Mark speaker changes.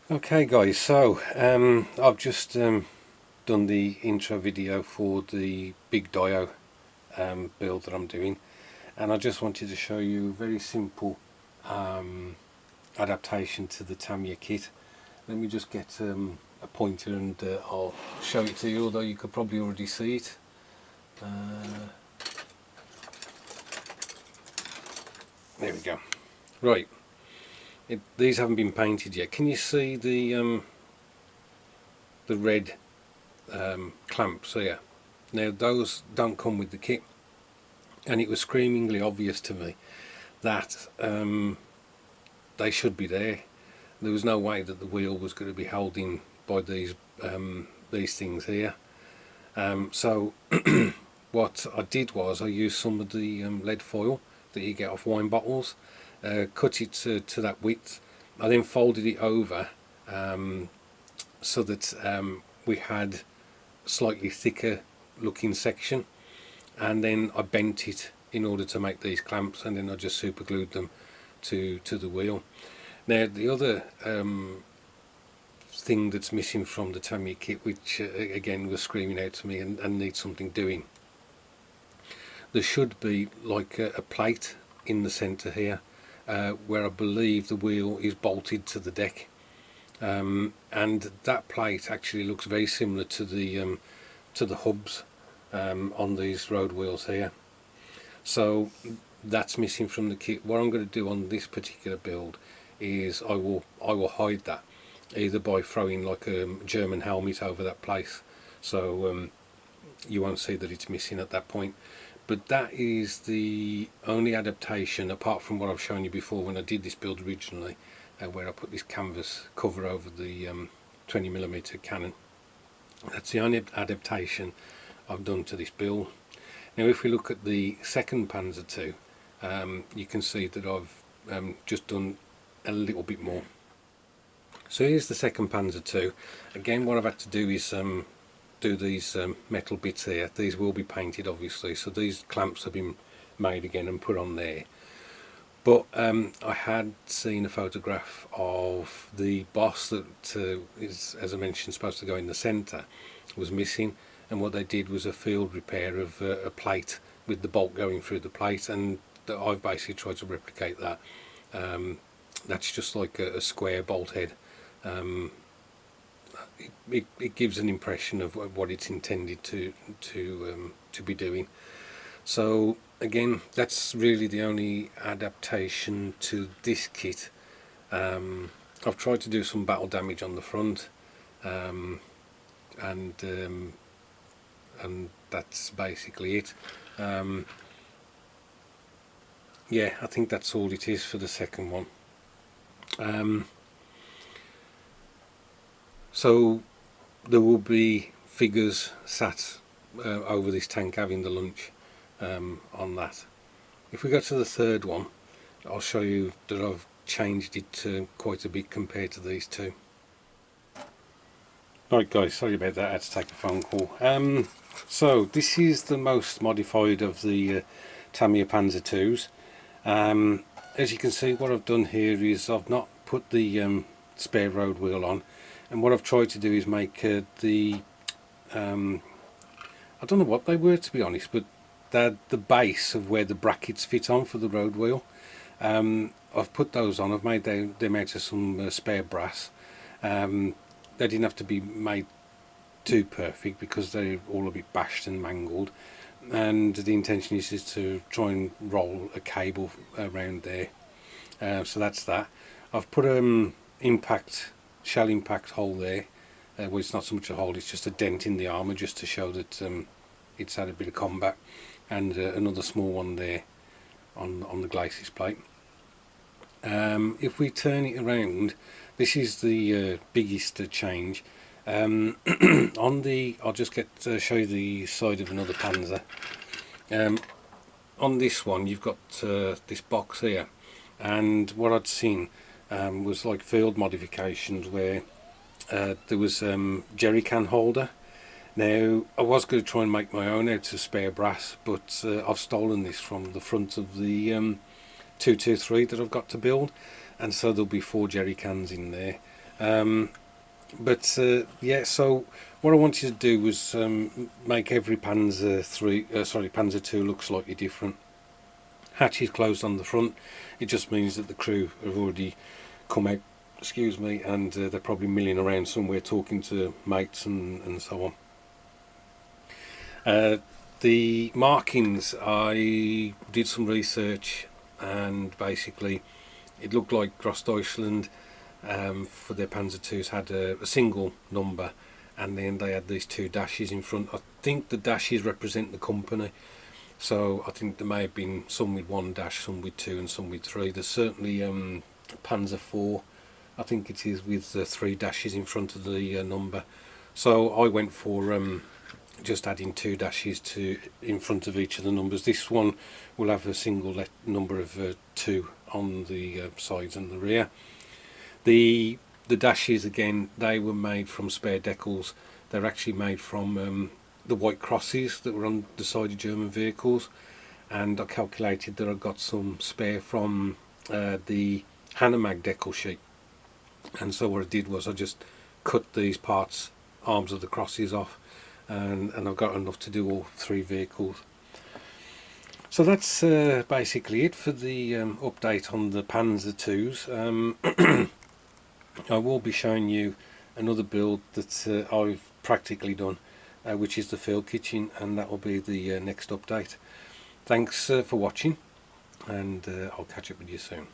Speaker 1: Okay guys, so I've just done the intro video for the big Dio build that I'm doing, and I just wanted to show you a very simple um, adaptation to the Tamiya kit. Let me just get a pointer and I'll show it to you, although you could probably already see it. There we go. Right, these haven't been painted yet. Can you see the red clamps here? Now those don't come with the kit, and it was screamingly obvious to me that they should be there. There was no way that the wheel was going to be held in by these things here. So what I did was I used some of the lead foil that you get off wine bottles, cut it to that width. I then folded it over so that we had slightly thicker looking section, and then I bent it in order to make these clamps, and then I just super glued them to the wheel. Now the other thing that's missing from the Tamiya kit, which again was screaming out to me and needs something doing, there should be like a plate in the centre here where I believe the wheel is bolted to the deck, and that plate actually looks very similar to the hubs on these road wheels here. So that's missing from the kit. What I'm going to do on this particular build is I will hide that either by throwing like a German helmet over that place, so you won't see that it's missing at that point. But that is the only adaptation, apart from what I've shown you before when I did this build originally, where I put this canvas cover over the 20mm Canon. That's the only adaptation I've done to this build. Now if we look at the second Panzer II, you can see that I've just done a little bit more. So here's the second Panzer II. Again, what I've had to do is do these metal bits here. These will be painted obviously, so these clamps have been made again and put on there. But I had seen a photograph of the boss that is, as I mentioned, supposed to go in the centre, was missing, and what they did was a field repair of a plate with the bolt going through the plate, and I've basically tried to replicate that. That's just like a square bolt head. It gives an impression of what it's intended to be doing. So again, that's really the only adaptation to this kit. I've tried to do some battle damage on the front, and that's basically it. Yeah, I think that's all it is for the second one. So there will be figures sat over this tank having the lunch on that. If we go to the third one, I'll show you that I've changed it quite a bit compared to these two. Right guys, sorry about that, I had to take a phone call. So this is the most modified of the Tamiya Panzer IIs. As you can see, what I've done here is I've not put the spare road wheel on, and what I've tried to do is make the I don't know what they were, to be honest, but they're the base of where the brackets fit on for the road wheel. I've put those on. I've made them out of some spare brass. They didn't have to be made too perfect because they're all a bit bashed and mangled, and the intention is to try and roll a cable around there. So that's that. I've put shell impact hole there. Well, it's not so much a hole, it's just a dent in the armour, just to show that it's had a bit of combat, and another small one there on the glacis plate. If we turn it around, this is the biggest change. I'll just show you the side of another Panzer. On this one, you've got this box here, and what I'd seen was like field modifications where there was jerry can holder. Now I was going to try and make my own out of spare brass, but I've stolen this from the front of the 223 that I've got to build, and so there'll be 4 jerry cans in there. Yeah, so what I wanted to do was make every Panzer 2 look slightly different. Hatch is closed on the front. It just means that the crew have already come out, excuse me, and they're probably milling around somewhere talking to mates and so on. The markings, I did some research, and basically it looked like Grossdeutschland for their Panzer IIs had a single number, and then they had these two dashes in front. I think the dashes represent the company, so I think there may have been some with one dash, some with two, and some with three. There's certainly Panzer IV, I think it is, with three dashes in front of the number. So I went for just adding two dashes to in front of each of the numbers. This one will have a single number of 2 on the sides and the rear. The dashes, again, they were made from spare decals. They're actually made from the white crosses that were on the side of German vehicles, and I calculated that I got some spare from the Hanomag decal sheet. And so what I did was I just cut these parts, arms of the crosses off, and I've got enough to do all 3 vehicles. So that's basically it for the update on the Panzer IIs. I will be showing you another build that I've practically done, which is the field kitchen, and that will be the next update. Thanks for watching, and I'll catch up with you soon.